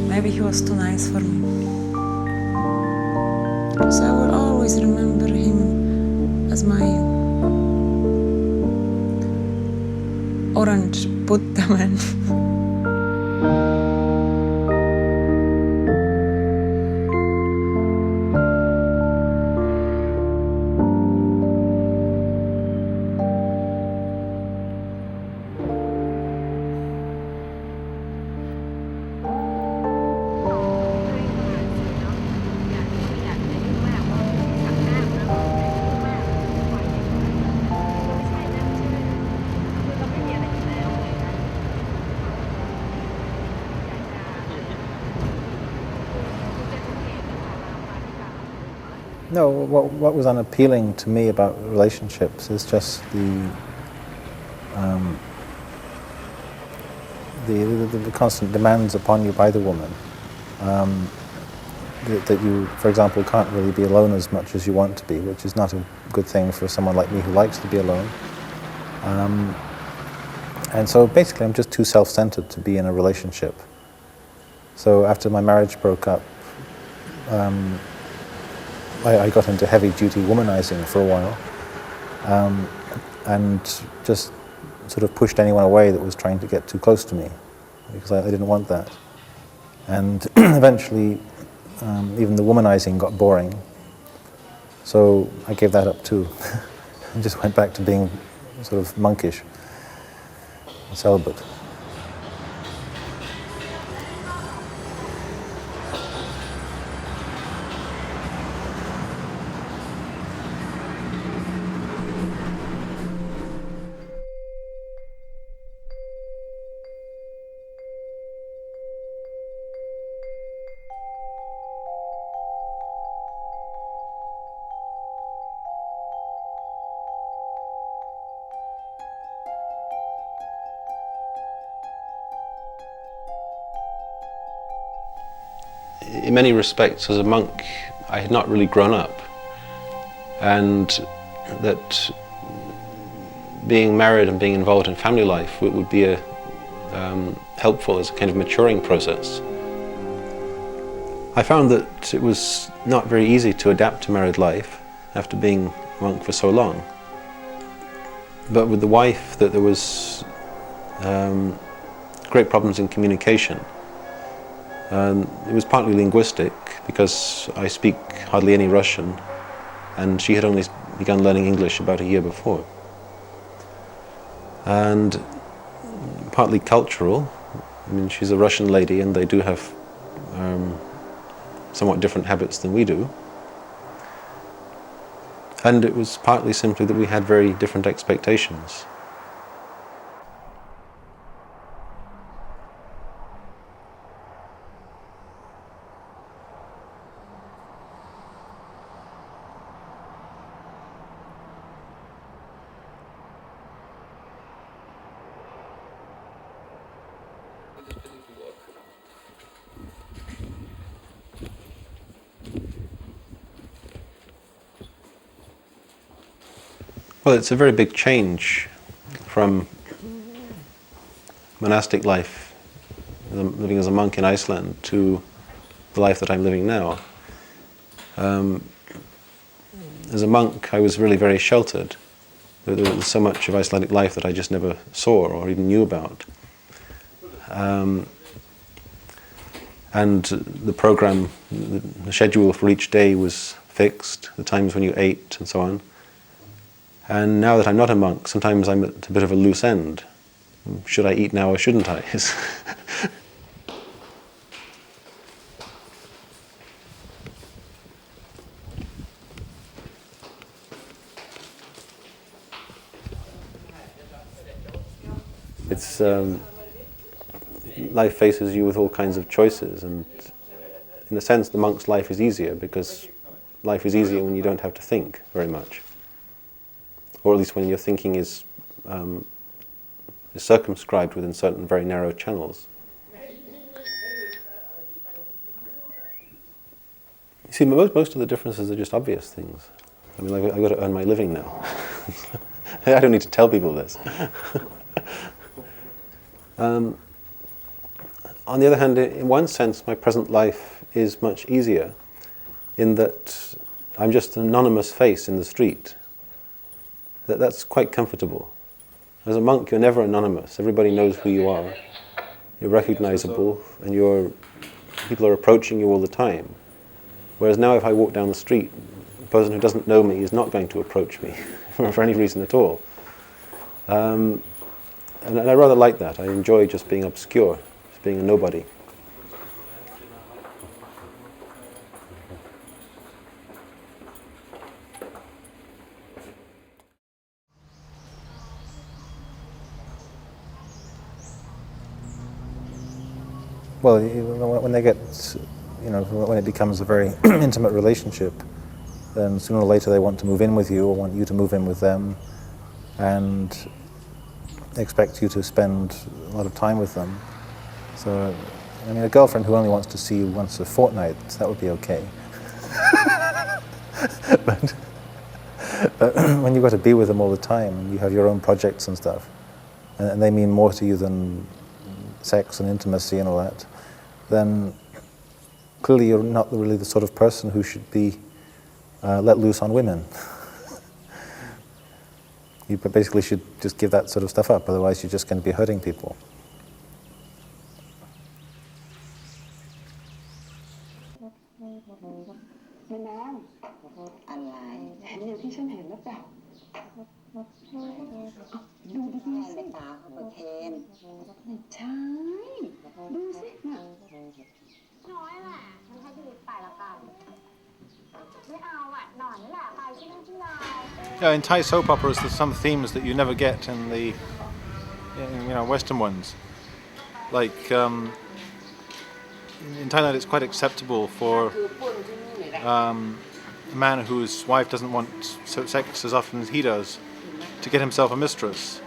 Maybe he was too nice for me. So I will always remember him as my orange Buddha man. No, what was unappealing to me about relationships is just the constant demands upon you by the woman. That you, for example, can't really be alone as much as you want to be, which is not a good thing for someone like me who likes to be alone. And so basically I'm just too self-centered to be in a relationship. So after my marriage broke up, I got into heavy-duty womanizing for a while, and just sort of pushed anyone away that was trying to get too close to me, because I didn't want that. And eventually, even the womanizing got boring, so I gave that up too, and just went back to being sort of monkish, celibate. in many respects, as a monk, I had not really grown up, and that being married and being involved in family life would be helpful as a kind of maturing process. I found that it was not very easy to adapt to married life after being a monk for so long. But with the wife, that there was great problems in communication. It was partly linguistic, because I speak hardly any Russian, and she had only begun learning English about a year before. And partly cultural. I mean, she's a Russian lady, and they do have somewhat different habits than we do. And it was partly simply that we had very different expectations. Well, it's a very big change from monastic life, living as a monk in Iceland, to the life that I'm living now. As a monk, I was really very sheltered. There was so much of Icelandic life that I just never saw or even knew about. And the program, the schedule for each day was fixed, the times when you ate and so on. And now that I'm not a monk, sometimes I'm at a bit of a loose end. Should I eat now or shouldn't I? It's life faces you with all kinds of choices, and in a sense the monk's life is easier, because life is easier when you don't have to think very much. Or at least when your thinking is circumscribed within certain very narrow channels. You see, most of the differences are just obvious things. I mean, I've got to earn my living now. I don't need to tell people this. On the other hand, in one sense, my present life is much easier, in that I'm just an anonymous face in the street. That's quite comfortable. As a monk, you're never anonymous. Everybody knows who you are. You're recognizable, and people are approaching you all the time. Whereas now, if I walk down the street, a person who doesn't know me is not going to approach me for any reason at all. And I rather like that. I enjoy just being obscure, just being a nobody. Well, when they get, when it becomes a very intimate relationship, then sooner or later they want to move in with you, or want you to move in with them, and they expect you to spend a lot of time with them. So, I mean, a girlfriend who only wants to see you once a fortnight, that would be okay. but when you've got to be with them all the time, and you have your own projects and stuff, and they mean more to you than sex and intimacy and all that, then clearly you're not really the sort of person who should be let loose on women. You basically should just give that sort of stuff up, otherwise you're just going to be hurting people. Yeah, in Thai soap operas, there's some themes that you never get in the Western ones. Like in Thailand, it's quite acceptable for a man whose wife doesn't want sex as often as he does to get himself a mistress,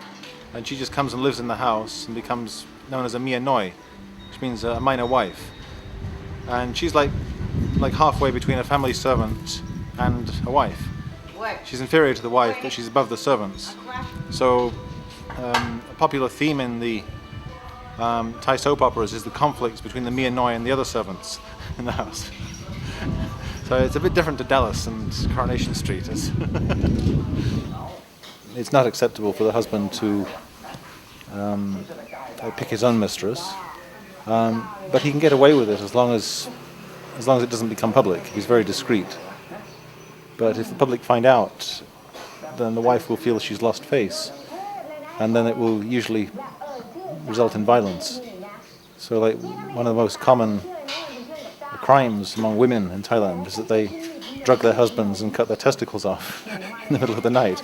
and she just comes and lives in the house and becomes known as a mia noi, which means a minor wife. and she's like halfway between a family servant and a wife. She's inferior to the wife, but she's above the servants. So a popular theme in the Thai soap operas is the conflicts between the Mia Noi and the other servants in the house. So it's a bit different to Dallas and Coronation Street. It's not acceptable for the husband to pick his own mistress, but he can get away with it as long as it doesn't become public. He's very discreet. But if the public find out, then the wife will feel she's lost face, and then it will usually result in violence. So like one of the most common crimes among women in Thailand is that they drug their husbands and cut their testicles off in the middle of the night.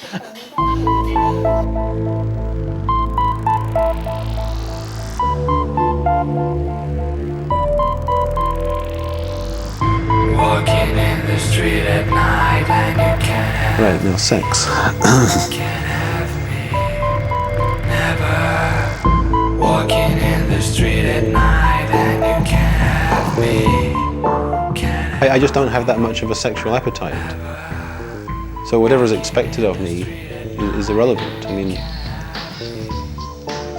Walking in the street at night and you can't have Right, now sex. can't have me. Never walking in the street at night and you can't have me. I just don't have that much of a sexual appetite. So whatever is expected of me is irrelevant. I mean,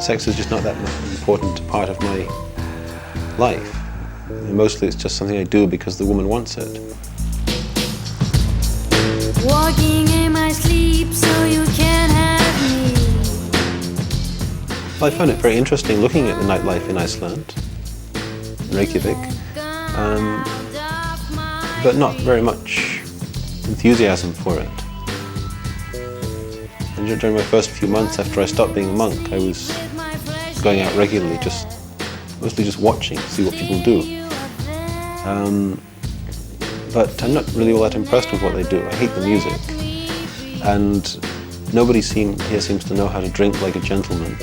sex is just not that important part of my life. And mostly it's just something I do because the woman wants it. Walking in my sleep so you can have me. I found it very interesting looking at the nightlife in Iceland, in Reykjavik, but not very much enthusiasm for it. And during my first few months after I stopped being a monk, I was going out regularly, mostly just watching to see what people do. But I'm not really all that impressed with what they do. I hate the music. And nobody here seems to know how to drink like a gentleman.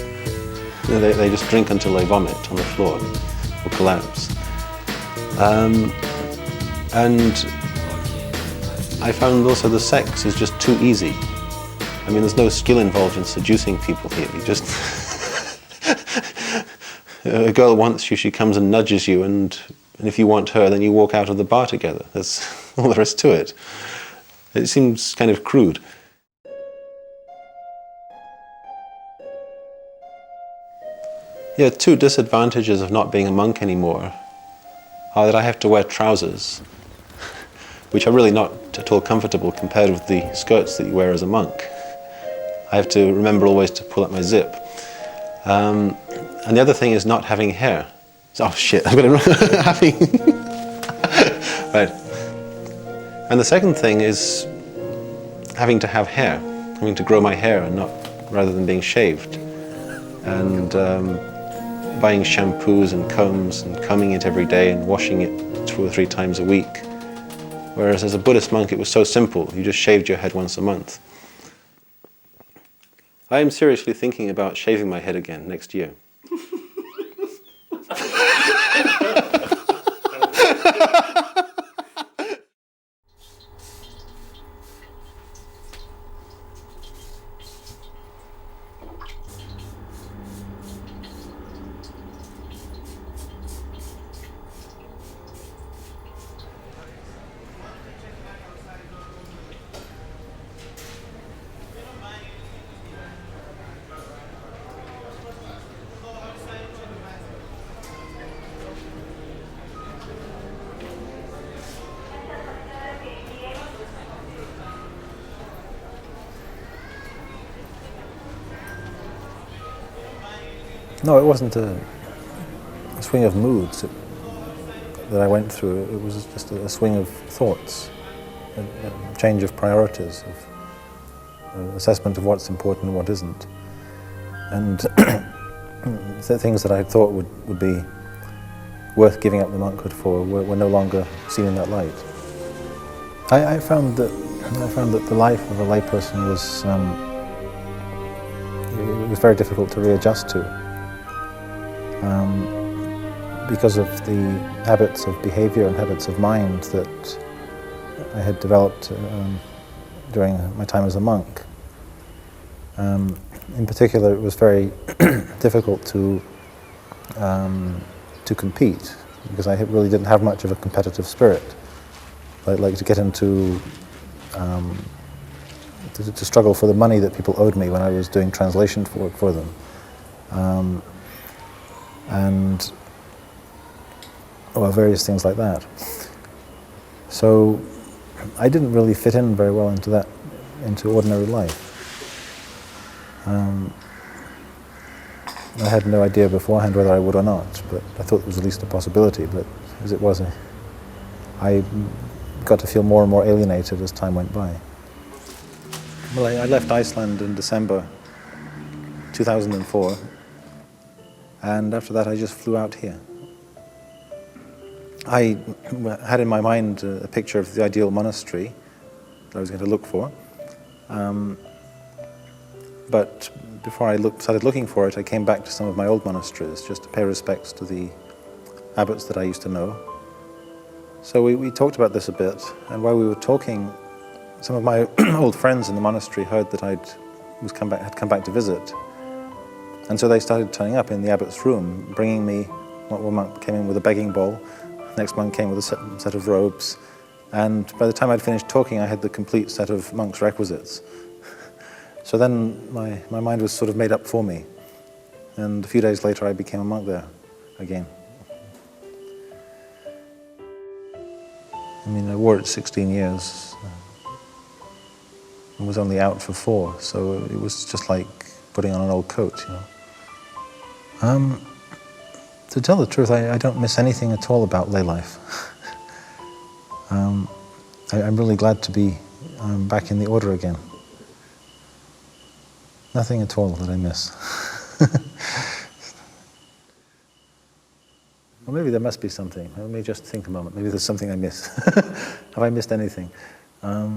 You know, they just drink until they vomit on the floor or collapse. And I found also the sex is just too easy. I mean, there's no skill involved in seducing people here. You just a girl wants you, she comes and nudges you, and if you want her, then you walk out of the bar together. That's all there is to it. It seems kind of crude. Yeah, two disadvantages of not being a monk anymore are that I have to wear trousers, which are really not at all comfortable compared with the skirts that you wear as a monk. I have to remember always to pull up my zip. And the other thing is not having hair. Oh shit, I'm gonna having right. And the second thing is having to have hair, having to grow my hair and rather than being shaved. And buying shampoos and combs and combing it every day and washing it 2 or 3 times a week. Whereas as a Buddhist monk it was so simple, you just shaved your head once a month. I am seriously thinking about shaving my head again next year. No, it wasn't a swing of moods that I went through. It was just a swing of thoughts, a change of priorities, of assessment of what's important and what isn't. And the things that I thought would be worth giving up the monkhood for were no longer seen in that light. I found that the life of a layperson was very difficult to readjust to. Because of the habits of behavior and habits of mind that I had developed during my time as a monk. In particular, it was very difficult to compete because I really didn't have much of a competitive spirit. I'd like to get into to struggle for the money that people owed me when I was doing translation work for them, and various things like that. So I didn't really fit in very well into ordinary life. I had no idea beforehand whether I would or not, but I thought there was at least a possibility. But as it was, I got to feel more and more alienated as time went by. Well, I left Iceland in December 2004, and after that I just flew out here. I had in my mind a picture of the ideal monastery that I was going to look for, but before I started looking for it, I came back to some of my old monasteries just to pay respects to the abbots that I used to know. So we talked about this a bit, and while we were talking, some of my old friends in the monastery heard that had come back to visit, and so they started turning up in the abbot's room, bringing me. One monk came in with a begging bowl, the next monk came with a set of robes, and by the time I'd finished talking, I had the complete set of monk's requisites. So then my mind was sort of made up for me, and a few days later I became a monk there again. I mean, I wore it 16 years and was only out for 4, so it was just like putting on an old coat, you know. To tell the truth, I don't miss anything at all about lay life. I'm really glad to be back in the order again. Nothing at all that I miss. Well, maybe there must be something. Let me just think a moment. Maybe there's something I miss. Have I missed anything? No,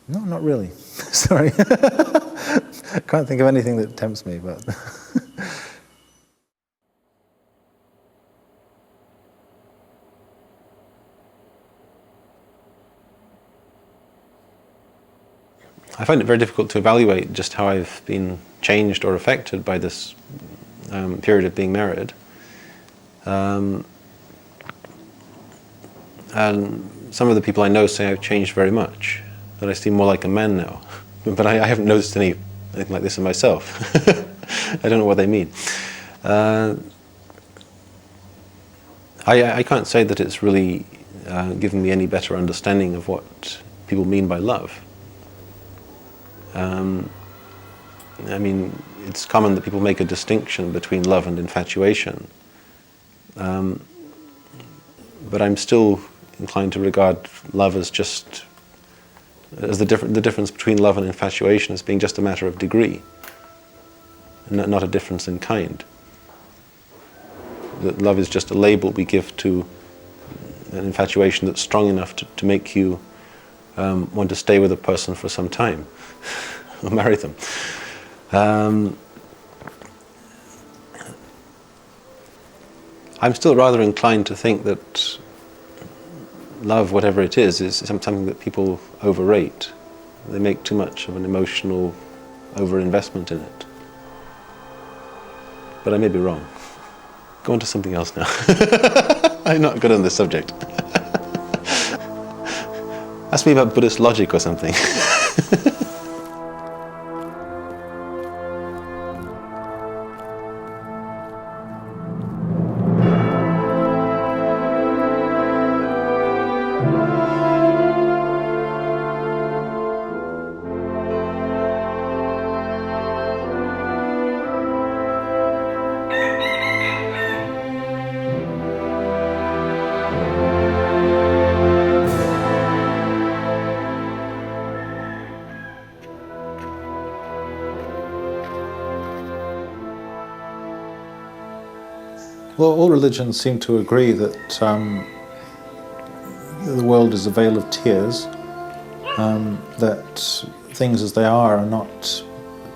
not really. Sorry. I can't think of anything that tempts me, but... I find it very difficult to evaluate just how I've been changed or affected by this period of being married. And some of the people I know say I've changed very much, that I seem more like a man now. But I haven't noticed anything like this in myself. I don't know what they mean. I can't say that it's really given me any better understanding of what people mean by love. I mean, it's common that people make a distinction between love and infatuation. But I'm still inclined to regard love as just the difference between love and infatuation as being just a matter of degree, and not a difference in kind. That love is just a label we give to an infatuation that's strong enough to make you want to stay with a person for some time or marry them. I'm still rather inclined to think that love, whatever it is something that people overrate. They make too much of an emotional overinvestment in it. But I may be wrong. Go on to something else now. I'm not good on this subject. Ask me about Buddhist logic or something. Well, all religions seem to agree that the world is a vale of tears, that things as they are not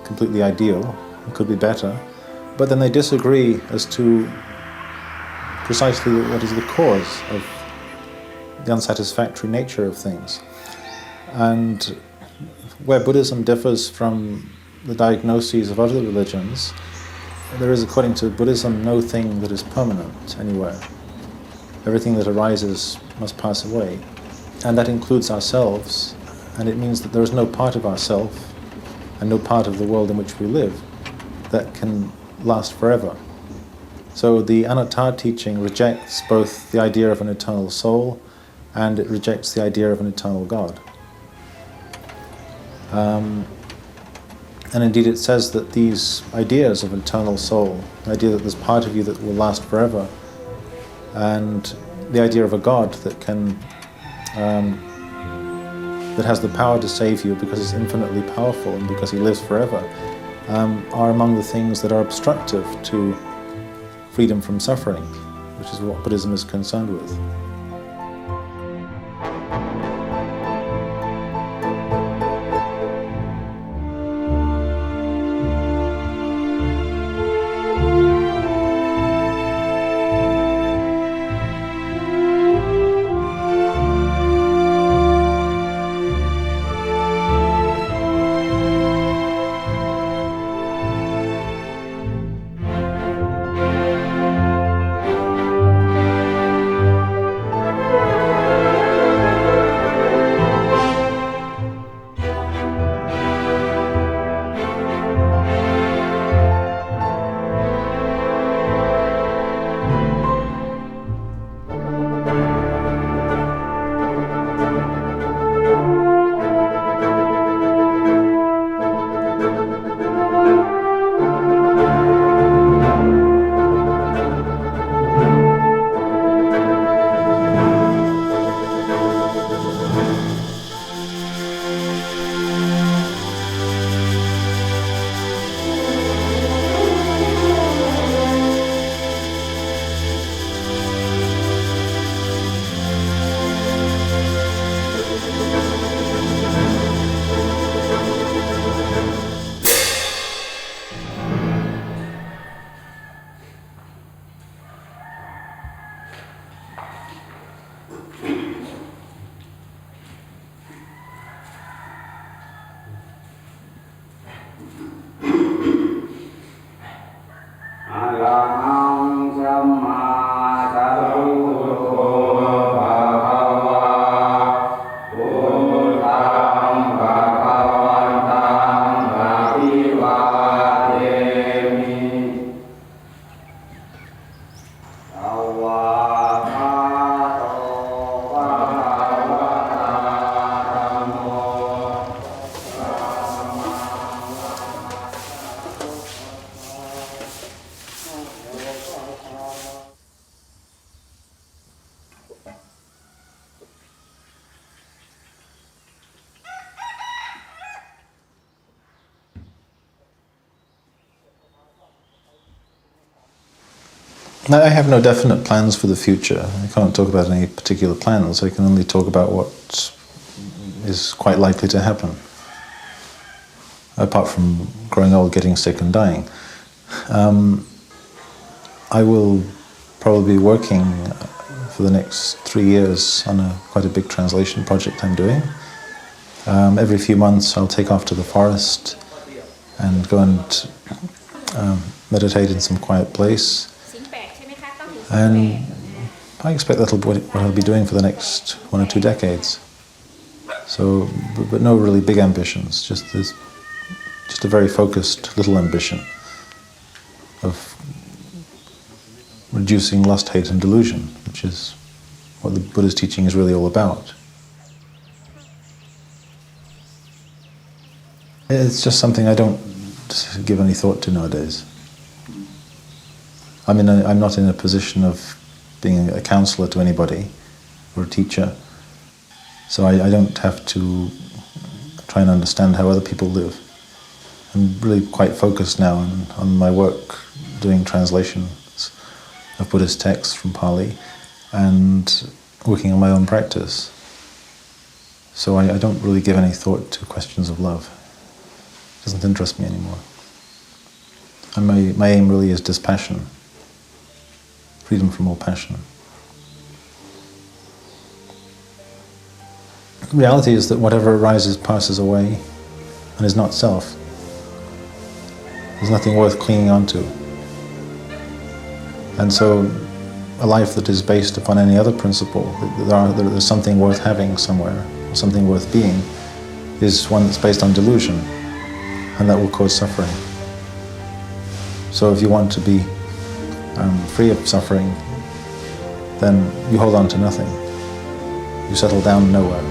completely ideal, it could be better, but then they disagree as to precisely what is the cause of the unsatisfactory nature of things. And where Buddhism differs from the diagnoses of other religions, there is, according to Buddhism, no thing that is permanent anywhere. Everything that arises must pass away. And that includes ourselves, and it means that there is no part of ourself and no part of the world in which we live that can last forever. So the anatta teaching rejects both the idea of an eternal soul and it rejects the idea of an eternal God. And indeed it says that these ideas of an eternal soul, the idea that there's part of you that will last forever, and the idea of a God that can, that has the power to save you because he's infinitely powerful and because he lives forever, are among the things that are obstructive to freedom from suffering, which is what Buddhism is concerned with. I have no definite plans for the future. I can't talk about any particular plans. I can only talk about what is quite likely to happen, apart from growing old, getting sick and dying. I will probably be working for the next 3 years on quite a big translation project I'm doing. Every few months I'll take off to the forest and go and meditate in some quiet place. And I expect that'll be what I'll be doing for the next 1 or 2 decades. So, but no really big ambitions, just a very focused little ambition of reducing lust, hate and delusion, which is what the Buddha's teaching is really all about. It's just something I don't give any thought to nowadays. I'm not in a position of being a counselor to anybody or a teacher, so I don't have to try and understand how other people live. I'm really quite focused now on my work doing translations of Buddhist texts from Pali and working on my own practice. So I don't really give any thought to questions of love. It doesn't interest me anymore. And my aim really is dispassion. Freedom from all passion. The reality is that whatever arises passes away and is not self. There's nothing worth clinging onto. And so a life that is based upon any other principle, there's something worth having somewhere, something worth being, is one that's based on delusion, and that will cause suffering. So if you want to be free of suffering, then you hold on to nothing. You settle down nowhere.